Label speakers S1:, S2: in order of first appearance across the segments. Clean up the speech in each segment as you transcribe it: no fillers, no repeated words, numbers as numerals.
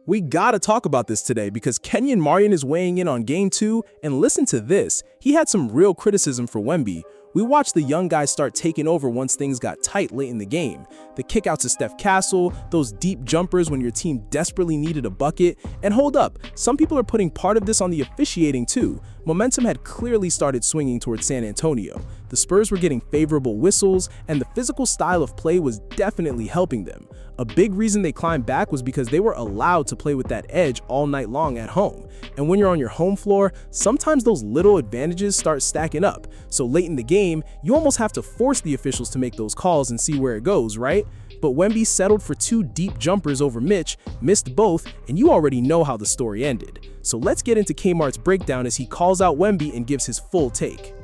S1: We gotta talk about this today because Kenyon Martin is weighing in on Game 2, and listen to this. He had some real criticism for Wemby. We watched the young guy start taking over once things got tight late in the game. The kickouts to Steph Castle, those deep jumpers when your team desperately needed a bucket. And hold up, some people are putting part of this on the officiating too. Momentum had clearly started swinging towards San Antonio. The Spurs were getting favorable whistles, and the physical style of play was definitely helping them. A big reason they climbed back was because they were allowed to play with that edge all night long at home. And when you're on your home floor, sometimes those little advantages start stacking up. So late in the game, you almost have to force the officials to make those calls and see where it goes, right? But Wemby settled for 2 deep jumpers over Mitch, missed both, and you already know how the story ended. So let's get into Kmart's breakdown as he calls out Wemby and gives his full take.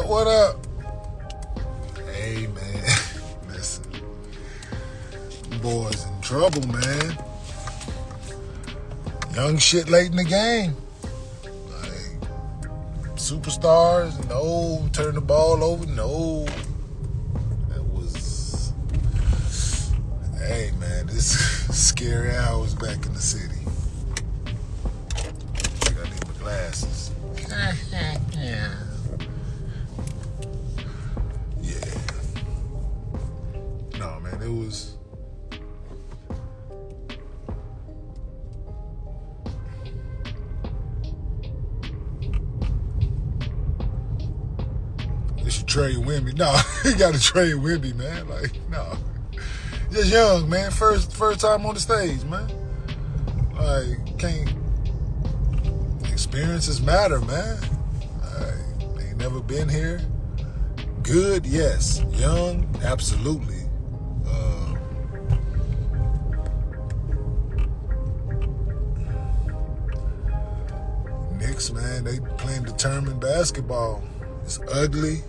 S2: What up? Hey, man. Listen. Boys in trouble, man. Young shit late in the game. Like, superstars, no. Turn the ball over, no. That was... Hey, man, this scary hours back in the city. I think I need my glasses. Yeah. No, man, it was... They should trade Wemby. No, you got to trade Wemby, man. Like, no. Just young, man. First time on the stage, man. Like, can't... Experiences matter, man. I ain't never been here. Good, yes. Young, absolutely. Knicks, man, they playing determined basketball. It's ugly.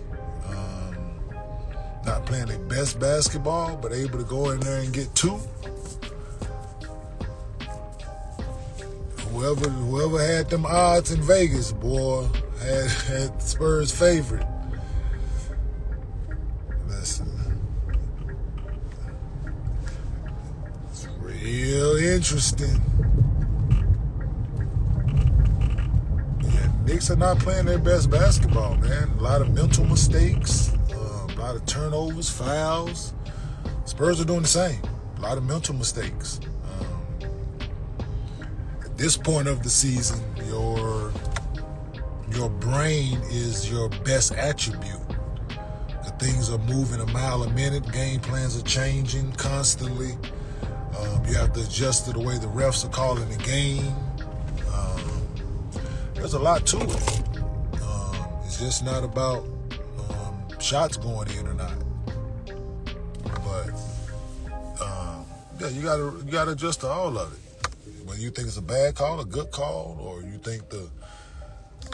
S2: Not playing their best basketball, but able to go in there and get 2. Whoever had them odds in Vegas, boy, had Spurs favorite. Listen, it's real interesting. Yeah, Knicks are not playing their best basketball, man. A lot of mental mistakes, a lot of turnovers, fouls. Spurs are doing the same. A lot of mental mistakes. This point of the season, your brain is your best attribute. The things are moving a mile a minute. Game plans are changing constantly. You have to adjust to the way the refs are calling the game. There's a lot to it. It's just not about shots going in or not. But yeah, you gotta adjust to all of it. Whether you think it's a bad call, a good call, or you think the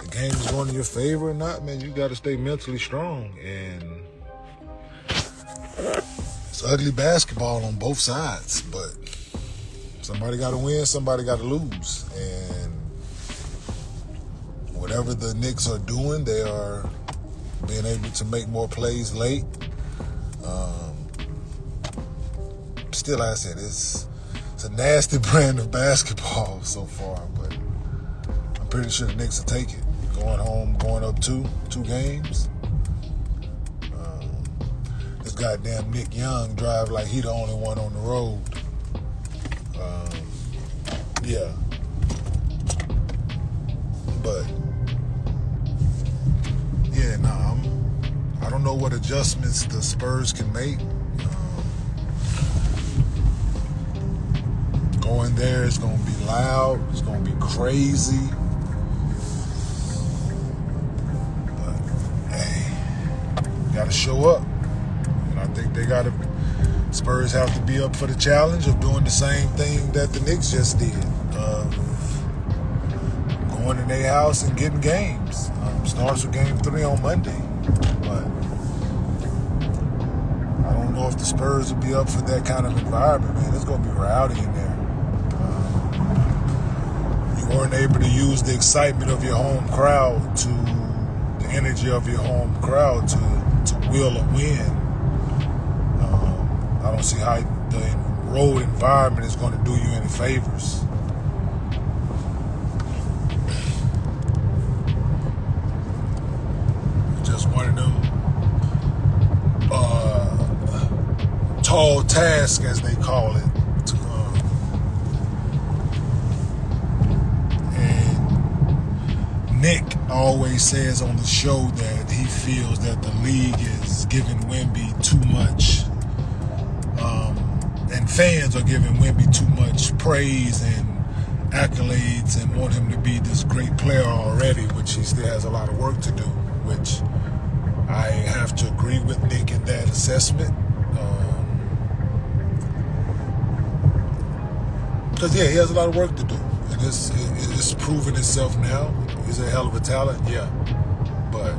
S2: game is going in your favor or not, man, you got to stay mentally strong. And it's ugly basketball on both sides, but somebody got to win, somebody got to lose. And whatever the Knicks are doing, they are being able to make more plays late. Still, like I said, it's a nasty brand of basketball so far, but I'm pretty sure the Knicks will take it. Going home, going up two games. This goddamn Nick Young drive like he the only one on the road. Yeah. But, yeah, I don't know what adjustments the Spurs can make. Going there, it's going to be loud. It's going to be crazy. But, hey, got to show up. And I think Spurs have to be up for the challenge of doing the same thing that the Knicks just did. Going in their house and getting games. Starts with game 3 on Monday. But know if the Spurs will be up for that kind of environment, man. It's going to be rowdy in there. You weren't able to use the excitement of your home crowd the energy of your home crowd to will a win. I don't see how the road environment is going to do you any favors. Just one of them tall tasks, as they call it. And Nick always says on the show that he feels that the league is giving Wemby too much, and fans are giving Wemby too much praise and accolades and want him to be this great player already, which he still has a lot of work to do, which I have to agree with Nick in that assessment. Because, he has a lot of work to do. And it's proven itself now. He's a hell of a talent, yeah. But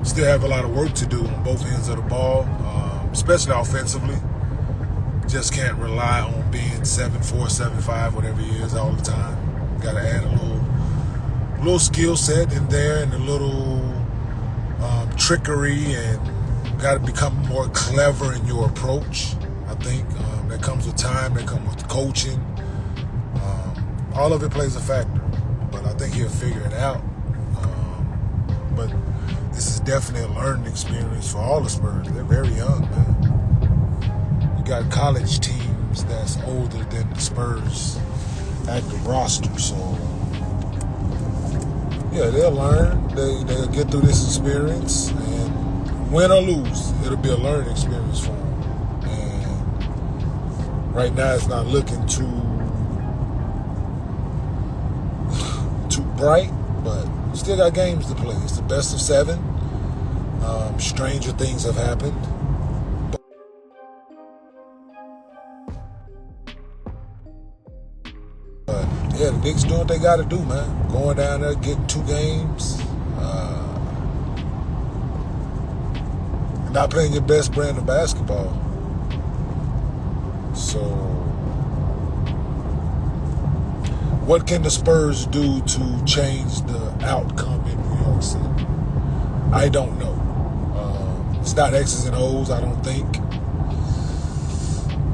S2: still have a lot of work to do on both ends of the ball, especially offensively. Just can't rely on being 7'4", 7'5", whatever he is all the time. Got to add a little skill set in there and a little trickery, and got to become more clever in your approach. I think that comes with time, that comes with coaching. All of it plays a factor, but I think he'll figure it out. But this is definitely a learning experience for all the Spurs. They're very young, man. You got college teams that's older than the Spurs active roster, so yeah, they'll learn. They'll get through this experience, and win or lose, it'll be a learning experience for them. Right now, it's not looking too bright, but still got games to play. It's the best of 7. Stranger things have happened. But yeah, the Knicks doing what they got to do, man. Going down there, getting 2 games. Not playing your best brand of basketball. So, what can the Spurs do to change the outcome in New York City? I don't know. It's not X's and O's, I don't think.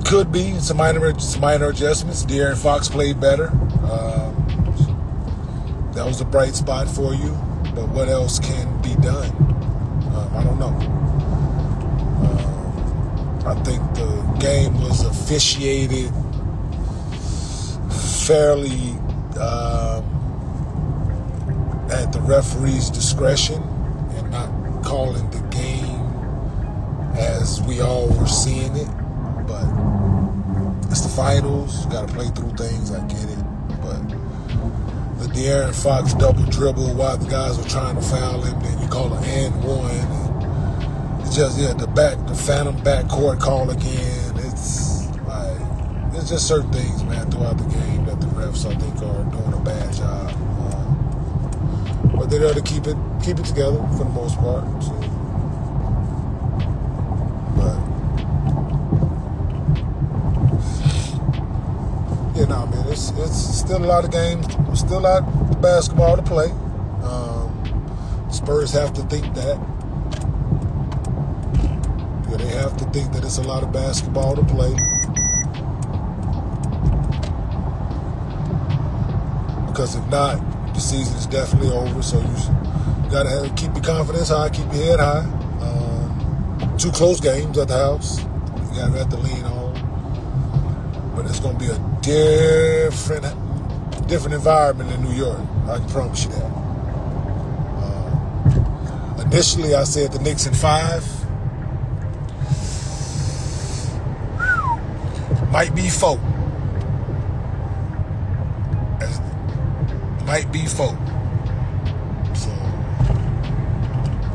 S2: Could be some minor adjustments. De'Aaron Fox played better. That was a bright spot for you. But what else can be done? I don't know. I think the game was officiated fairly at the referee's discretion, and not calling the game as we all were seeing it. But it's the finals. Got to play through things. I get it. But the De'Aaron Fox double dribble while the guys were trying to foul him, then you call an and one. And it's just, the phantom backcourt call again. It's like, it's just certain things, man, throughout the game that the refs, I think, are doing a bad job. But they're there to keep it together for the most part. So. Man, it's still a lot of games, still a lot of basketball to play. Spurs have to think that. Yeah, they have to think that it's a lot of basketball to play. Because if not, the season is definitely over. So you gotta keep your confidence high, keep your head high. 2 close games at the house. You gotta have to lean on. But it's going to be a different environment in New York. I can promise you that. Initially, I said the Knicks in 5. Might be 4. Might be 4. So,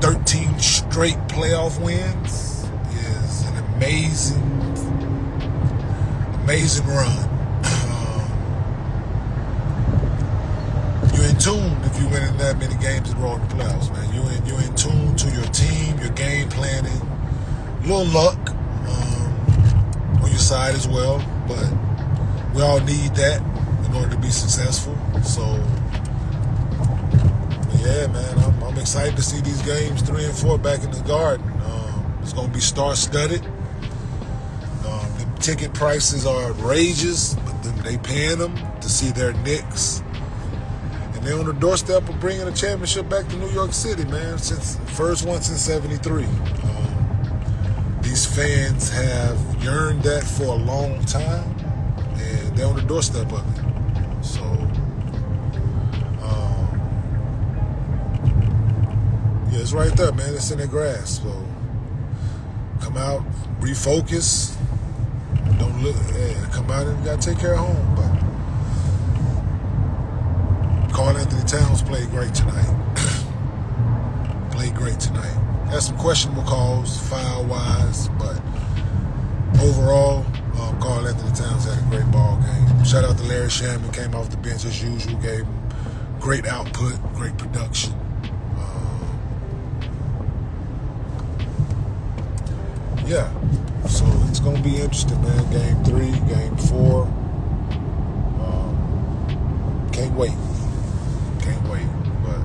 S2: 13 straight playoff wins is an amazing run. You're in tune if you win in that many games in a row in the playoffs, man. You're in tune to your team, your game planning, little luck on your side as well, but we all need that in order to be successful. So, yeah, man, I'm excited to see these games 3 and 4 back in the Garden. It's going to be star-studded. The ticket prices are outrageous, but then they paying them to see their Knicks. And they're on the doorstep of bringing a championship back to New York City, man, since first one since '73. These fans have yearned that for a long time, and they're on the doorstep of it. So, yeah, it's right there, man. It's in their grasp. So, come out, refocus. Don't look. Yeah, come out and you gotta take care of home. But Karl Anthony Towns played great tonight. Played great tonight. Had some questionable calls, foul-wise, but overall, Karl Anthony Towns had a great ball game. Shout out to Larry Shamman, came off the bench as usual, gave him great output, great production. Yeah, so it's going to be interesting, man. Game 3, Game 4. Can't wait. Can't wait, but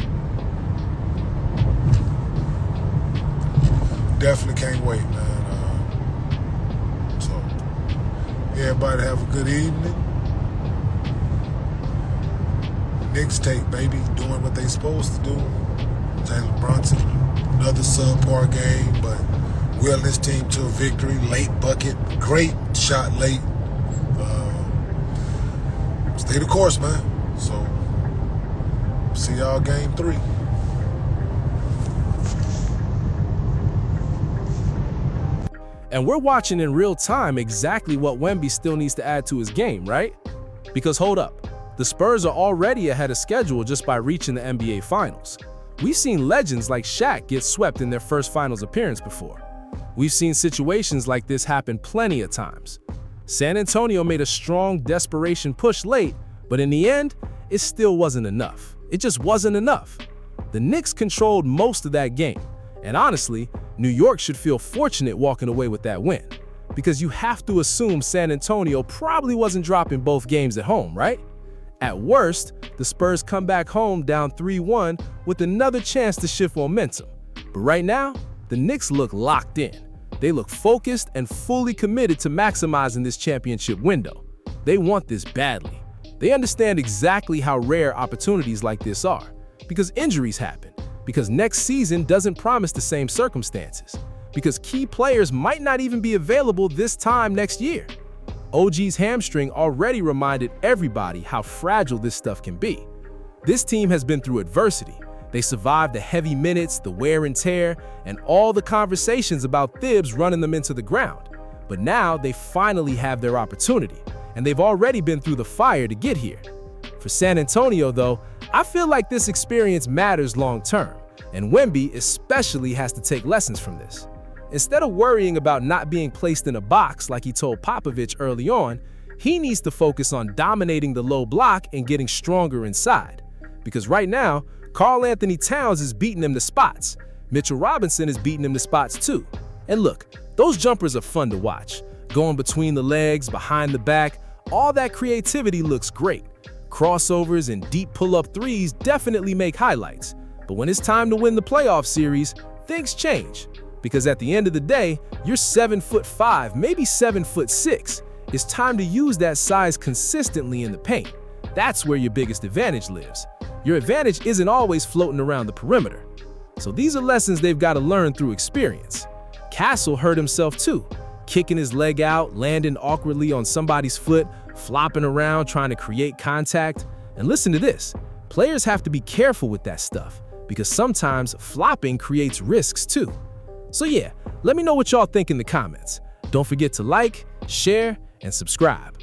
S2: definitely can't wait, man. So, yeah, everybody have a good evening. Knicks tape, baby, doing what they supposed to do. Jalen Brunson, another subpar game, but willing his team to a victory. Late bucket, great shot late. Stay the course, man. So, see y'all Game 3.
S1: And we're watching in real time exactly what Wemby still needs to add to his game, right? Because hold up, the Spurs are already ahead of schedule just by reaching the NBA Finals. We've seen legends like Shaq get swept in their first Finals appearance before. We've seen situations like this happen plenty of times. San Antonio made a strong desperation push late, but in the end, it still wasn't enough. It just wasn't enough. The Knicks controlled most of that game, and honestly, New York should feel fortunate walking away with that win, because you have to assume San Antonio probably wasn't dropping both games at home, right? At worst, the Spurs come back home down 3-1 with another chance to shift momentum. But right now, the Knicks look locked in. They look focused and fully committed to maximizing this championship window. They want this badly. They understand exactly how rare opportunities like this are, because injuries happen, because next season doesn't promise the same circumstances, because key players might not even be available this time next year. OG's hamstring already reminded everybody how fragile this stuff can be. This team has been through adversity. They survived the heavy minutes, the wear and tear, and all the conversations about Thibs running them into the ground. But now they finally have their opportunity, and they've already been through the fire to get here. For San Antonio, though, I feel like this experience matters long term, and Wemby especially has to take lessons from this. Instead of worrying about not being placed in a box like he told Popovich early on, he needs to focus on dominating the low block and getting stronger inside. Because right now, Karl Anthony Towns is beating him to spots. Mitchell Robinson is beating him to spots too. And look, those jumpers are fun to watch. Going between the legs, behind the back, all that creativity looks great. Crossovers and deep pull-up threes definitely make highlights. But when it's time to win the playoff series, things change. Because at the end of the day, you're 7'5", maybe 7'6". It's time to use that size consistently in the paint. That's where your biggest advantage lives. Your advantage isn't always floating around the perimeter. So these are lessons they've got to learn through experience. Castle hurt himself too, kicking his leg out, landing awkwardly on somebody's foot, flopping around trying to create contact. And listen to this, players have to be careful with that stuff, because sometimes flopping creates risks too. So yeah, let me know what y'all think in the comments. Don't forget to like, share, and subscribe.